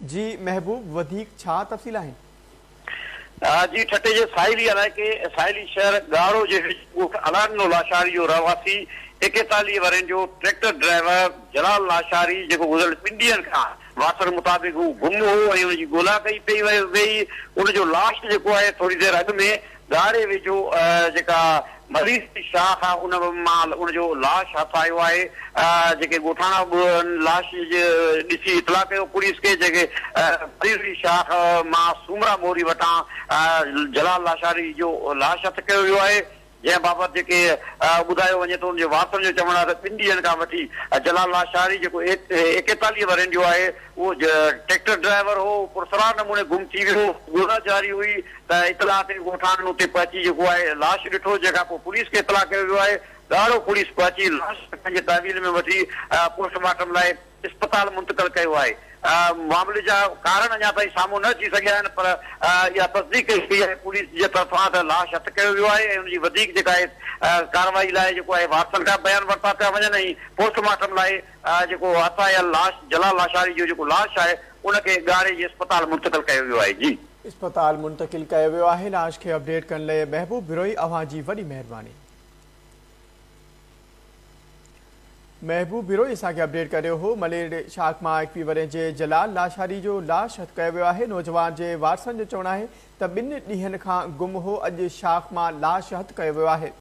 जी महबूब वधीक छा तफ़सील आहिनि? जी ठटे जे साहिली इलाइक़े साहिली शहर ॻाढ़ो जे अलानो लाशारी जो रहवासी 41 वरनि जो ट्रैक्टर ड्राइवर जलाल लाशारी जेको गुज़िरियल 2 ॾींहंनि खां वासर मुताबिक़ हू गुम हो ऐं हुनजी ॻोल्हा कई पई वई। उनजो लाश जेको आहे थोरी देरि अॻु में ॻाढ़े वेझो जेका मरीज़ जी शाख आहे उन मां उनजो लाश हथ आयो आहे। जेके ॻोठाणा लाश ॾिसी इतला कयो पुलिस खे, जेके मरीज़ जी शाख मां सूमरा मोरी वटां जलाल लाशारी जो लाश हथ कयो वियो आहे, जंहिं बाबति जेके ॿुधायो वञे थो उनजे वारसनि जो चवणु आहे त 2 ॾींहंनि खां वठी जलाल लाशारी जेको 41 वरनि जो आहे उहो ट्रैक्टर ड्राइवर हो, पुरसरार नमूने गुम थी वियो। ॻोल्हा जारी हुई त इतला ते ॻोठाणनि उते पहुची जेको आहे लाश ॾिठो, जंहिंखां पोइ पुलिस खे इतला कयो वियो आहे। ॻाढ़ो पुलिस पहुची लाश पंहिंजे तहवील में वठी पोस्टमार्टम लाइ अस्पताल मुंतक़िल कयो आहे। मामले जा कारण अञा ताईं साम्हूं न अची सघिया आहिनि, पर इहा तस्दीक कई आहे पुलिस जे तरफ़ां त लाश हथ कयो वियो आहे ऐं हुनजी वधीक जेका आहे कार्रवाई लाइ जेको आहे वारसनि खां बयान वरिता पिया वञनि ऐं पोस्टमार्टम लाइ जेको हथ आयल लाश जलाल लाशारी जो जेको लाश आहे उनखे ॻाढ़े जे अस्पताल मुंतक़िल कयो वियो आहे। जी अस्पताल मुंतक़िल कयो वियो आहे। लाश खे अपडेट करण लाइ महबूब बिरोई अव्हां जी वॾी महिरबानी। महबूब बिरोई असांखे अपडेट करियो हो। मलेर शाख मां 21 वरे जे जलाल लाशारी जो लाश हथ कयो वियो आहे। नौजवान जे वारसनि जो चवणु आहे त 2 ॾींहंनि खां गुम हो। अॼु शाख मां लाश हथ कयो वियो आहे।